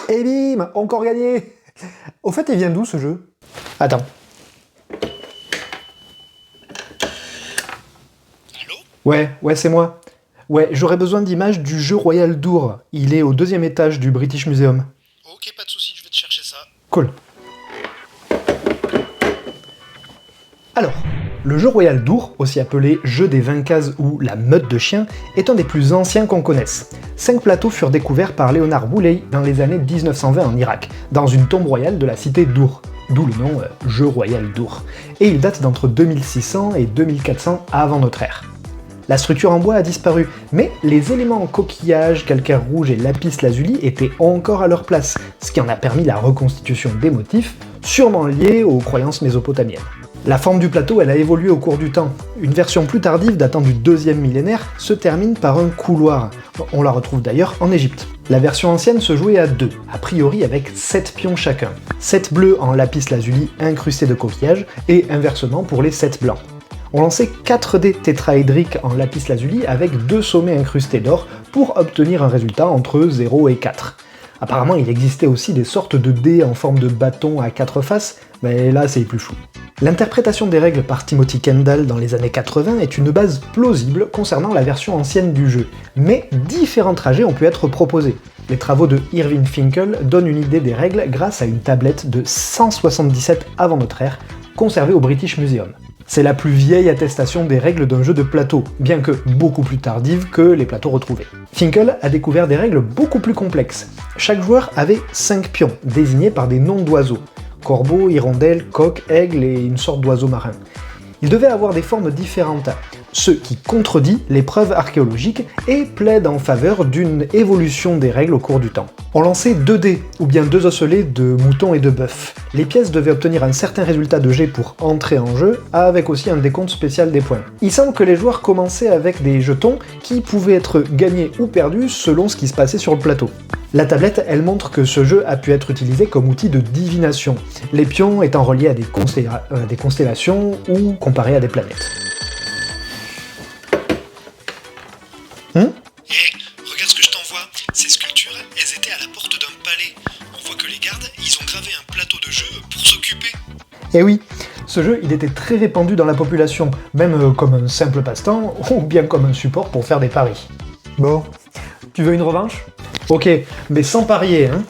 Et bim, encore gagné. Au fait, il vient d'où ce jeu? Attends. Allô? Ouais, c'est moi. Ouais, j'aurais besoin d'images du jeu Royal Dour. Il est au 2e étage du British Museum. Ok, pas de soucis, je vais te chercher ça. Cool. Alors, le jeu Royal Dour, aussi appelé jeu des 20 cases ou la meute de chiens, est un des plus anciens qu'on connaisse. 5 plateaux furent découverts par Léonard Bouley dans les années 1920 en Irak, dans une tombe royale de la cité d'Our, d'où le nom jeu Royal Dour. Et il date d'entre 2600 et 2400 avant notre ère. La structure en bois a disparu, mais les éléments en coquillage, calcaire rouge et lapis lazuli étaient encore à leur place, ce qui en a permis la reconstitution des motifs, sûrement liés aux croyances mésopotamiennes. La forme du plateau, elle a évolué au cours du temps. Une version plus tardive, datant du 2e millénaire, se termine par un couloir. On la retrouve d'ailleurs en Égypte. La version ancienne se jouait à 2, a priori avec 7 pions chacun. 7 bleus en lapis lazuli incrustés de coquillage, et inversement pour les 7 blancs. On lançait 4 dés tétraédriques en lapis lazuli avec 2 sommets incrustés d'or pour obtenir un résultat entre 0 et 4. Apparemment, il existait aussi des sortes de dés en forme de bâton à 4 faces, mais là c'est plus flou. L'interprétation des règles par Timothy Kendall dans les années 80 est une base plausible concernant la version ancienne du jeu, mais différents trajets ont pu être proposés. Les travaux de Irving Finkel donnent une idée des règles grâce à une tablette de 177 avant notre ère, conservée au British Museum. C'est la plus vieille attestation des règles d'un jeu de plateau, bien que beaucoup plus tardive que les plateaux retrouvés. Finkel a découvert des règles beaucoup plus complexes. Chaque joueur avait 5 pions, désignés par des noms d'oiseaux. Corbeau, hirondelle, coq, aigle et une sorte d'oiseau marin. Ils devaient avoir des formes différentes, ce qui contredit les preuves archéologiques et plaide en faveur d'une évolution des règles au cours du temps. On lançait 2 dés, ou bien 2 osselets de mouton et de bœuf. Les pièces devaient obtenir un certain résultat de jet pour entrer en jeu, avec aussi un décompte spécial des points. Il semble que les joueurs commençaient avec des jetons qui pouvaient être gagnés ou perdus selon ce qui se passait sur le plateau. La tablette, elle montre que ce jeu a pu être utilisé comme outil de divination, les pions étant reliés à des constellations ou comparés à des planètes. Regarde ce que je t'envoie. Ces sculptures, elles étaient à la porte d'un palais. On voit que les gardes, ils ont gravé un plateau de jeu pour s'occuper. Et oui, ce jeu, il était très répandu dans la population, même comme un simple passe-temps, ou bien comme un support pour faire des paris. Bon, tu veux une revanche? Ok, mais sans parier, hein.